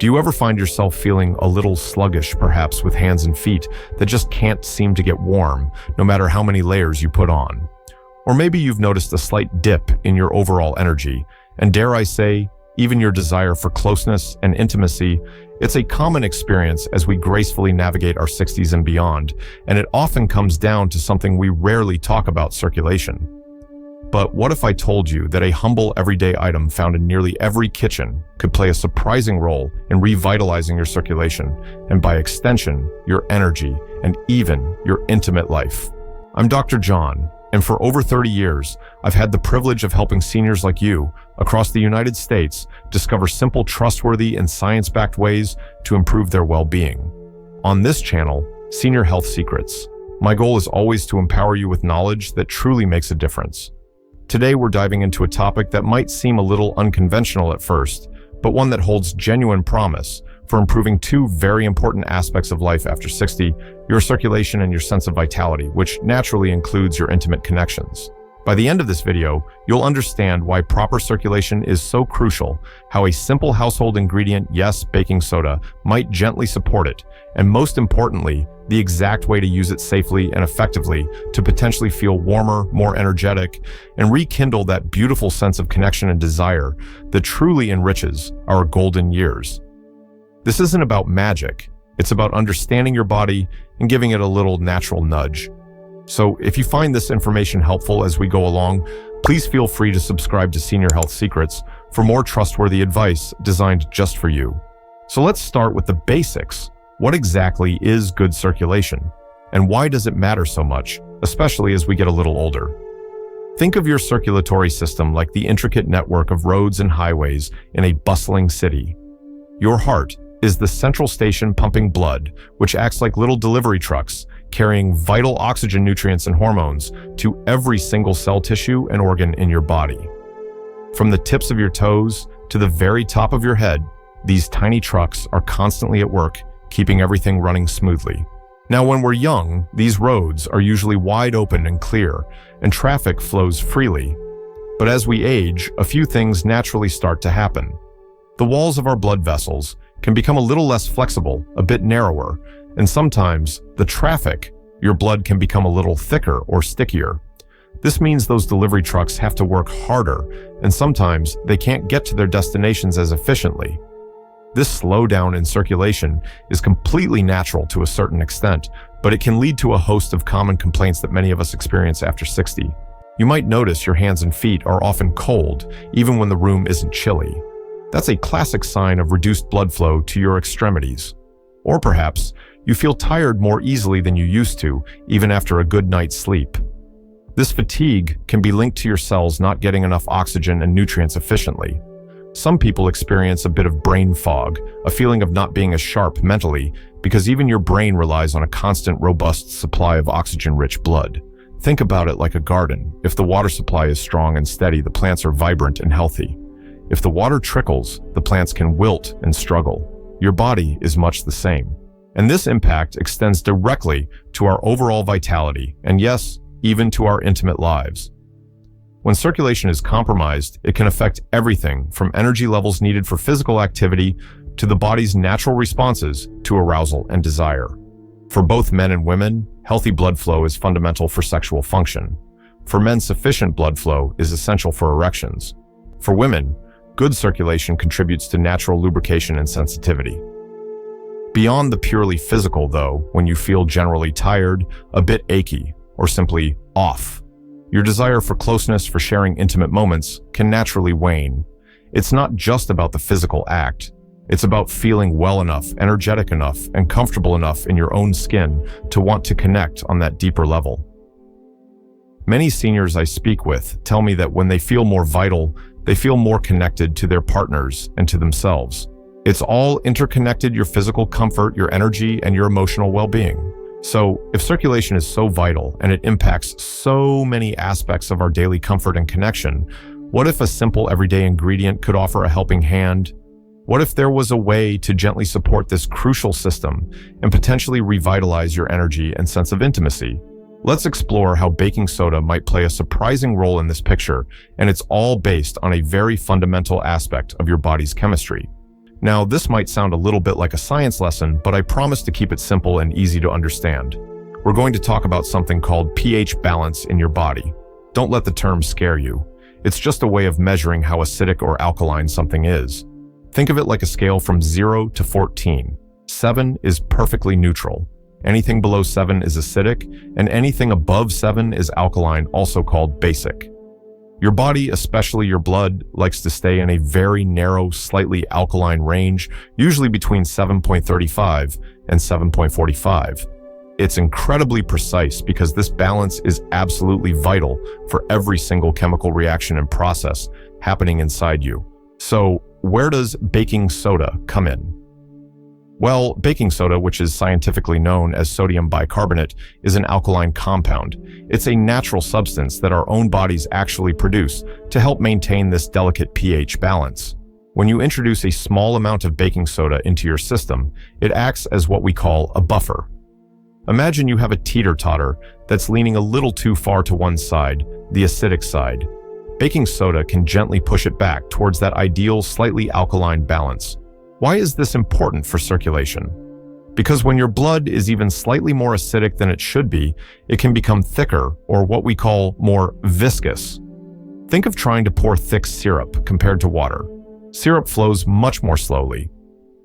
Do you ever find yourself feeling a little sluggish, perhaps with hands and feet that just can't seem to get warm, no matter how many layers you put on? Or maybe you've noticed a slight dip in your overall energy, and dare I say, even your desire for closeness and intimacy. It's a common experience as we gracefully navigate our 60s and beyond, and it often comes down to something we rarely talk about: circulation. But what if I told you that a humble everyday item found in nearly every kitchen could play a surprising role in revitalizing your circulation, and by extension, your energy, and even your intimate life? I'm Dr. John, and for over 30 years, I've had the privilege of helping seniors like you across the United States discover simple, trustworthy, and science-backed ways to improve their well-being. On this channel, Senior Health Secrets, my goal is always to empower you with knowledge that truly makes a difference. Today, we're diving into a topic that might seem a little unconventional at first, but one that holds genuine promise for improving two very important aspects of life after 60, your circulation and your sense of vitality, which naturally includes your intimate connections. By the end of this video, you'll understand why proper circulation is so crucial, how a simple household ingredient, yes, baking soda, might gently support it, and most importantly, the exact way to use it safely and effectively to potentially feel warmer, more energetic, and rekindle that beautiful sense of connection and desire that truly enriches our golden years. This isn't about magic. It's about understanding your body and giving it a little natural nudge. So if you find this information helpful as we go along, please feel free to subscribe to Senior Health Secrets for more trustworthy advice designed just for you. So let's start with the basics. What exactly is good circulation? And why does it matter so much, especially as we get a little older? Think of your circulatory system like the intricate network of roads and highways in a bustling city. Your heart is the central station pumping blood, which acts like little delivery trucks, carrying vital oxygen, nutrients, and hormones to every single cell, tissue, and organ in your body. From the tips of your toes to the very top of your head, these tiny trucks are constantly at work, keeping everything running smoothly. Now, when we're young, these roads are usually wide open and clear, and traffic flows freely. But as we age, a few things naturally start to happen. The walls of our blood vessels can become a little less flexible, a bit narrower, and sometimes the traffic, your blood, can become a little thicker or stickier. This means those delivery trucks have to work harder, and sometimes they can't get to their destinations as efficiently. This slowdown in circulation is completely natural to a certain extent, but it can lead to a host of common complaints that many of us experience after 60. You might notice your hands and feet are often cold, even when the room isn't chilly. That's a classic sign of reduced blood flow to your extremities. Or perhaps you feel tired more easily than you used to, even after a good night's sleep. This fatigue can be linked to your cells not getting enough oxygen and nutrients efficiently. Some people experience a bit of brain fog, a feeling of not being as sharp mentally, because even your brain relies on a constant, robust supply of oxygen-rich blood. Think about it like a garden. If the water supply is strong and steady, the plants are vibrant and healthy. If the water trickles, the plants can wilt and struggle. Your body is much the same. And this impact extends directly to our overall vitality, and yes, even to our intimate lives. When circulation is compromised, it can affect everything from energy levels needed for physical activity to the body's natural responses to arousal and desire. For both men and women, healthy blood flow is fundamental for sexual function. For men, sufficient blood flow is essential for erections. For women, good circulation contributes to natural lubrication and sensitivity. Beyond the purely physical, though, when you feel generally tired, a bit achy, or simply off, your desire for closeness, for sharing intimate moments, can naturally wane. It's not just about the physical act. It's about feeling well enough, energetic enough, and comfortable enough in your own skin to want to connect on that deeper level. Many seniors I speak with tell me that when they feel more vital, they feel more connected to their partners and to themselves. It's all interconnected: your physical comfort, your energy, and your emotional well-being. So, if circulation is so vital and it impacts so many aspects of our daily comfort and connection, what if a simple everyday ingredient could offer a helping hand? What if there was a way to gently support this crucial system and potentially revitalize your energy and sense of intimacy? Let's explore how baking soda might play a surprising role in this picture, and it's all based on a very fundamental aspect of your body's chemistry. Now, this might sound a little bit like a science lesson, but I promise to keep it simple and easy to understand. We're going to talk about something called pH balance in your body. Don't let the term scare you. It's just a way of measuring how acidic or alkaline something is. Think of it like a scale from 0 to 14. 7 is perfectly neutral. Anything below 7 is acidic, and anything above 7 is alkaline, also called basic. Your body, especially your blood, likes to stay in a very narrow, slightly alkaline range, usually between 7.35 and 7.45. It's incredibly precise because this balance is absolutely vital for every single chemical reaction and process happening inside you. So, where does baking soda come in? Well, baking soda, which is scientifically known as sodium bicarbonate, is an alkaline compound. It's a natural substance that our own bodies actually produce to help maintain this delicate pH balance. When you introduce a small amount of baking soda into your system, it acts as what we call a buffer. Imagine you have a teeter-totter that's leaning a little too far to one side, the acidic side. Baking soda can gently push it back towards that ideal, slightly alkaline balance. Why is this important for circulation? Because when your blood is even slightly more acidic than it should be, it can become thicker, or what we call more viscous. Think of trying to pour thick syrup compared to water. Syrup flows much more slowly.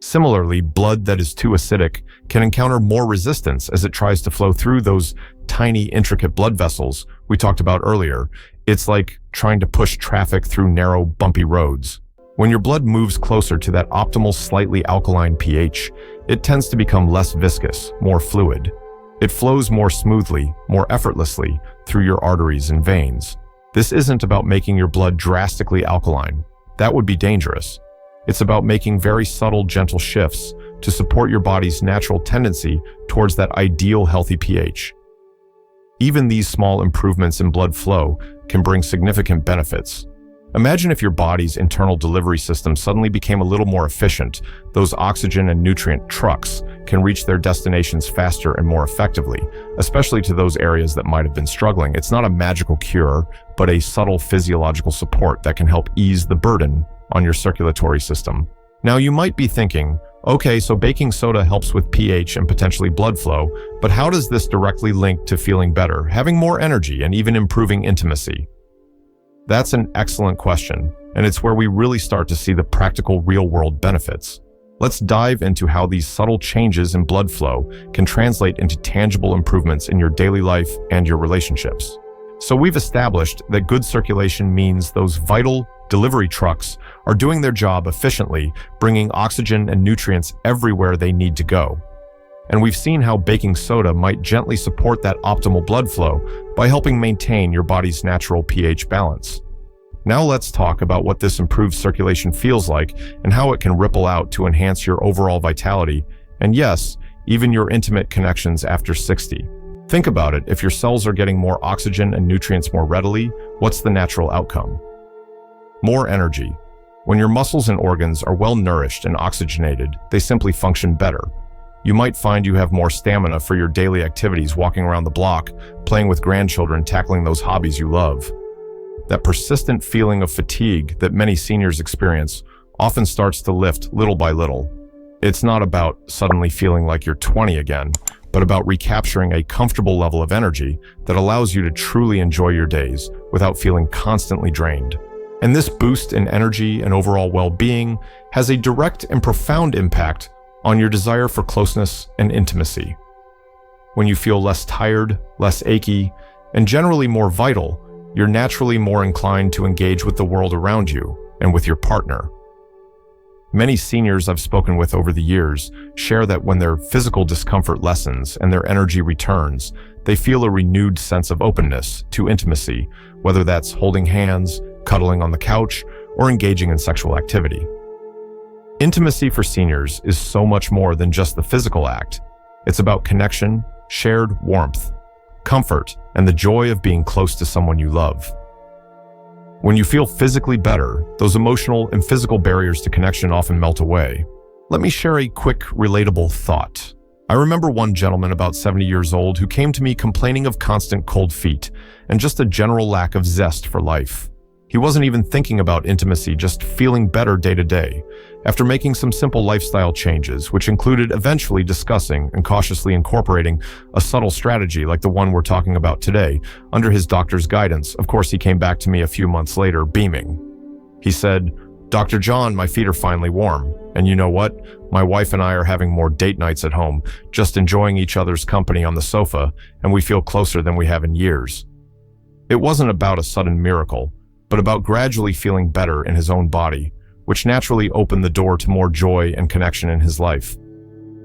Similarly, blood that is too acidic can encounter more resistance as it tries to flow through those tiny, intricate blood vessels we talked about earlier. It's like trying to push traffic through narrow, bumpy roads. When your blood moves closer to that optimal, slightly alkaline pH, it tends to become less viscous, more fluid. It flows more smoothly, more effortlessly through your arteries and veins. This isn't about making your blood drastically alkaline. That would be dangerous. It's about making very subtle, gentle shifts to support your body's natural tendency towards that ideal, healthy pH. Even these small improvements in blood flow can bring significant benefits. Imagine if your body's internal delivery system suddenly became a little more efficient. Those oxygen and nutrient trucks can reach their destinations faster and more effectively, especially to those areas that might have been struggling. It's not a magical cure, but a subtle physiological support that can help ease the burden on your circulatory system. Now, you might be thinking, okay, so baking soda helps with pH and potentially blood flow, but how does this directly link to feeling better, having more energy, and even improving intimacy? That's an excellent question, and it's where we really start to see the practical, real-world benefits. Let's dive into how these subtle changes in blood flow can translate into tangible improvements in your daily life and your relationships. So we've established that good circulation means those vital delivery trucks are doing their job efficiently, bringing oxygen and nutrients everywhere they need to go. And we've seen how baking soda might gently support that optimal blood flow by helping maintain your body's natural pH balance. Now let's talk about what this improved circulation feels like and how it can ripple out to enhance your overall vitality, and yes, even your intimate connections after 60. Think about it, if your cells are getting more oxygen and nutrients more readily, what's the natural outcome? More energy. When your muscles and organs are well nourished and oxygenated, they simply function better. You might find you have more stamina for your daily activities, walking around the block, playing with grandchildren, tackling those hobbies you love. That persistent feeling of fatigue that many seniors experience often starts to lift little by little. It's not about suddenly feeling like you're 20 again, but about recapturing a comfortable level of energy that allows you to truly enjoy your days without feeling constantly drained. And this boost in energy and overall well-being has a direct and profound impact on your desire for closeness and intimacy. When you feel less tired, less achy, and generally more vital, you're naturally more inclined to engage with the world around you and with your partner. Many seniors I've spoken with over the years share that when their physical discomfort lessens and their energy returns, they feel a renewed sense of openness to intimacy, whether that's holding hands, cuddling on the couch, or engaging in sexual activity. Intimacy for seniors is so much more than just the physical act. It's about connection, shared warmth, comfort, and the joy of being close to someone you love. When you feel physically better, those emotional and physical barriers to connection often melt away. Let me share a quick, relatable thought. I remember one gentleman about 70 years old who came to me complaining of constant cold feet and just a general lack of zest for life. He He wasn't even thinking about intimacy, just feeling better day to day. After making some simple lifestyle changes, which included eventually discussing and cautiously incorporating a subtle strategy like the one we're talking about today, under his doctor's guidance, of course he came back to me a few months later, beaming. He said, "Dr. John, my feet are finally warm. And you know what? My wife and I are having more date nights at home, just enjoying each other's company on the sofa, and we feel closer than we have in years." It wasn't about a sudden miracle, but about gradually feeling better in his own body, which naturally opened the door to more joy and connection in his life.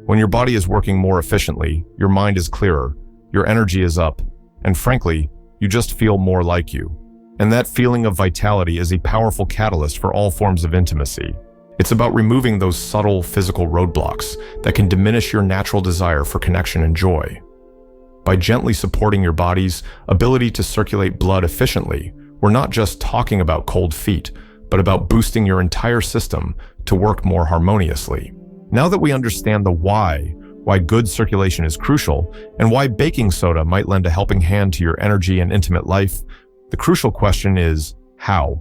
When your body is working more efficiently, your mind is clearer, your energy is up, and frankly, you just feel more like you. And that feeling of vitality is a powerful catalyst for all forms of intimacy. It's about removing those subtle physical roadblocks that can diminish your natural desire for connection and joy. By gently supporting your body's ability to circulate blood efficiently, we're not just talking about cold feet, but about boosting your entire system to work more harmoniously. Now that we understand the why good circulation is crucial, and why baking soda might lend a helping hand to your energy and intimate life, the crucial question is, how?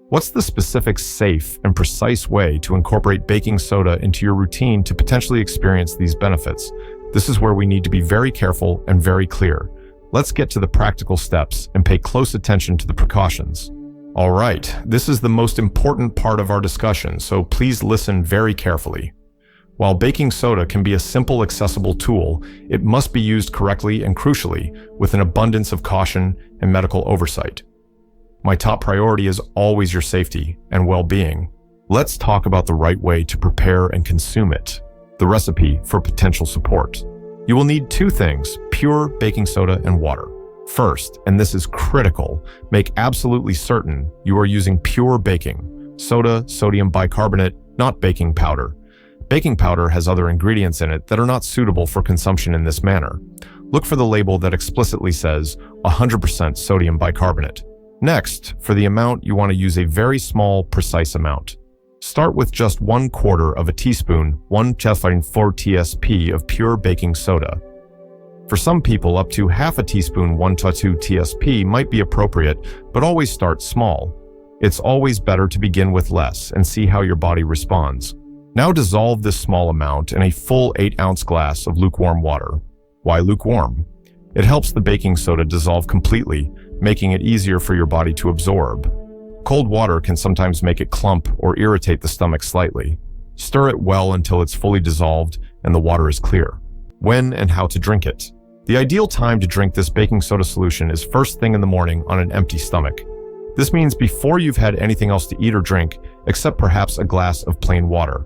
What's the specific, safe, and precise way to incorporate baking soda into your routine to potentially experience these benefits? This is where we need to be very careful and very clear. Let's get to the practical steps and pay close attention to the precautions. All right, this is the most important part of our discussion, so please listen very carefully. While baking soda can be a simple, accessible tool, it must be used correctly and crucially with an abundance of caution and medical oversight. My top priority is always your safety and well-being. Let's talk about the right way to prepare and consume it, the recipe for potential support. You will need two things: pure baking soda and water. First, and this is critical, make absolutely certain you are using pure baking soda, sodium bicarbonate, not baking powder. Baking powder has other ingredients in it that are not suitable for consumption in this manner. Look for the label that explicitly says 100% sodium bicarbonate. Next, for the amount, you want to use a very small, precise amount. Start with just 1/4 of a teaspoon, 1/4 tsp of pure baking soda. For some people, up to half a teaspoon, 1/2 tsp might be appropriate, but always start small. It's always better to begin with less and see how your body responds. Now dissolve this small amount in a full 8-ounce glass of lukewarm water. Why lukewarm? It helps the baking soda dissolve completely, making it easier for your body to absorb. Cold water can sometimes make it clump or irritate the stomach slightly. Stir it well until it's fully dissolved and the water is clear. When and how to drink it. The ideal time to drink this baking soda solution is first thing in the morning on an empty stomach. This means before you've had anything else to eat or drink, except perhaps a glass of plain water.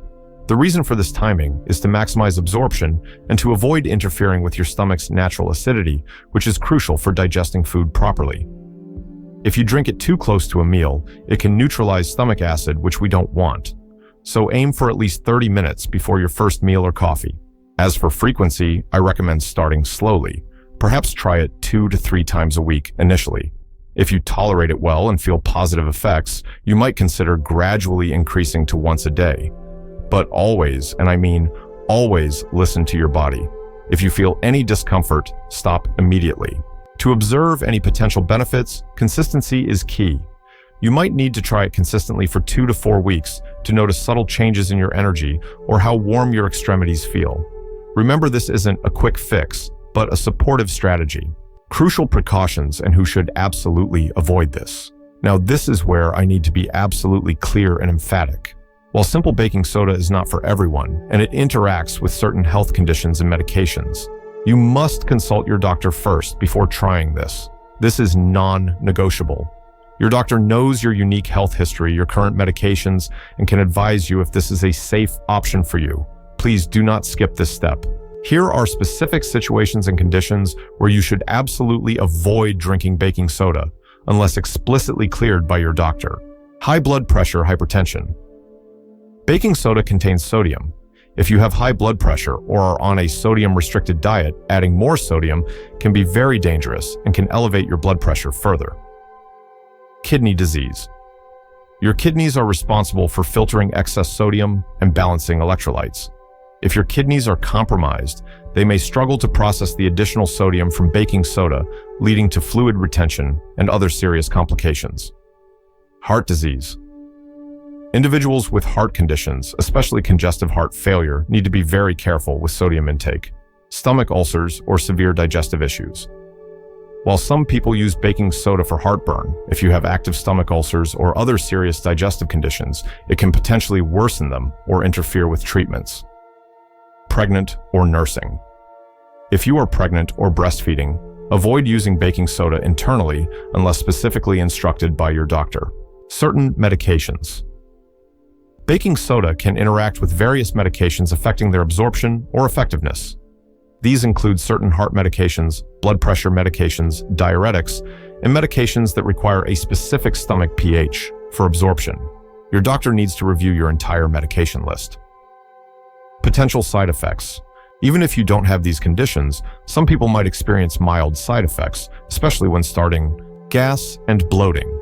The reason for this timing is to maximize absorption and to avoid interfering with your stomach's natural acidity, which is crucial for digesting food properly. If you drink it too close to a meal, it can neutralize stomach acid, which we don't want. So aim for at least 30 minutes before your first meal or coffee. As for frequency, I recommend starting slowly. Perhaps try it 2 to 3 times a week initially. If you tolerate it well and feel positive effects, you might consider gradually increasing to once a day. But always, and I mean always, listen to your body. If you feel any discomfort, stop immediately. To observe any potential benefits, consistency is key. You might need to try it consistently for 2 to 4 weeks to notice subtle changes in your energy or how warm your extremities feel. Remember, this isn't a quick fix, but a supportive strategy. Crucial precautions and who should absolutely avoid this. Now, this is where I need to be absolutely clear and emphatic. While simple baking soda is not for everyone, and it interacts with certain health conditions and medications, you must consult your doctor first before trying this. This is non-negotiable. Your doctor knows your unique health history, your current medications, and can advise you if this is a safe option for you. Please do not skip this step. Here are specific situations and conditions where you should absolutely avoid drinking baking soda, unless explicitly cleared by your doctor. High blood pressure, hypertension. Baking soda contains sodium. If you have high blood pressure or are on a sodium-restricted diet, adding more sodium can be very dangerous and can elevate your blood pressure further. Kidney disease. Your kidneys are responsible for filtering excess sodium and balancing electrolytes. If your kidneys are compromised, they may struggle to process the additional sodium from baking soda, leading to fluid retention and other serious complications. Heart disease. Individuals with heart conditions, especially congestive heart failure, need to be very careful with sodium intake, stomach ulcers, or severe digestive issues. While some people use baking soda for heartburn, if you have active stomach ulcers or other serious digestive conditions, it can potentially worsen them or interfere with treatments. Pregnant or nursing. If you are pregnant or breastfeeding, avoid using baking soda internally unless specifically instructed by your doctor. Certain medications. Baking soda can interact with various medications affecting their absorption or effectiveness. These include certain heart medications, blood pressure medications, diuretics, and medications that require a specific stomach pH for absorption. Your doctor needs to review your entire medication list. Potential side effects. Even if you don't have these conditions, some people might experience mild side effects, especially when starting gas and bloating.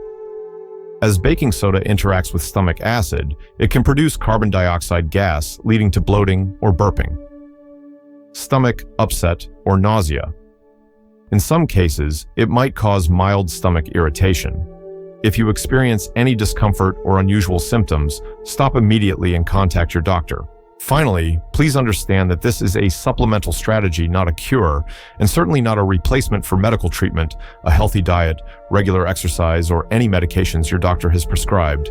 As baking soda interacts with stomach acid, it can produce carbon dioxide gas, leading to bloating or burping. Stomach upset or nausea. In some cases, it might cause mild stomach irritation. If you experience any discomfort or unusual symptoms, stop immediately and contact your doctor. Finally, please understand that this is a supplemental strategy, not a cure, and certainly not a replacement for medical treatment, a healthy diet, regular exercise, or any medications your doctor has prescribed.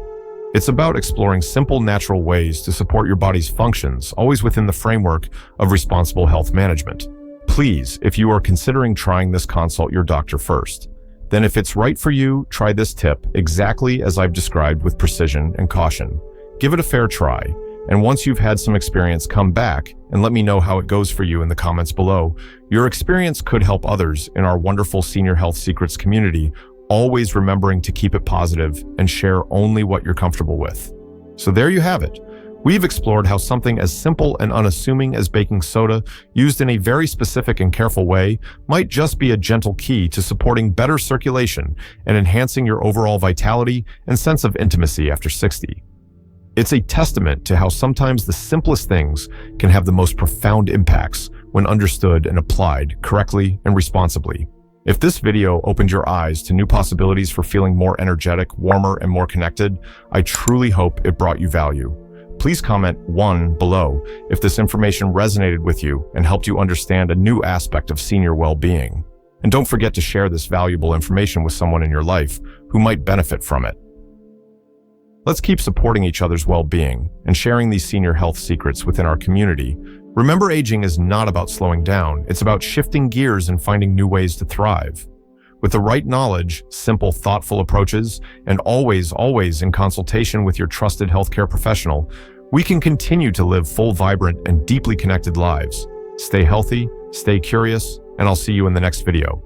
It's about exploring simple, natural ways to support your body's functions, always within the framework of responsible health management. Please, if you are considering trying this, consult your doctor first. Then if it's right for you, try this tip exactly as I've described with precision and caution. Give it a fair try. And once you've had some experience, come back and let me know how it goes for you in the comments below. Your experience could help others in our wonderful Senior Health Secrets community, always remembering to keep it positive and share only what you're comfortable with. So there you have it. We've explored how something as simple and unassuming as baking soda, used in a very specific and careful way, might just be a gentle key to supporting better circulation and enhancing your overall vitality and sense of intimacy after 60. It's a testament to how sometimes the simplest things can have the most profound impacts when understood and applied correctly and responsibly. If this video opened your eyes to new possibilities for feeling more energetic, warmer, and more connected, I truly hope it brought you value. Please comment 1 below if this information resonated with you and helped you understand a new aspect of senior well-being. And don't forget to share this valuable information with someone in your life who might benefit from it. Let's keep supporting each other's well-being and sharing these senior health secrets within our community. Remember, aging is not about slowing down. It's about shifting gears and finding new ways to thrive. With the right knowledge, simple, thoughtful approaches, and always in consultation with your trusted healthcare professional, we can continue to live full, vibrant, and deeply connected lives. Stay healthy, stay curious, and I'll see you in the next video.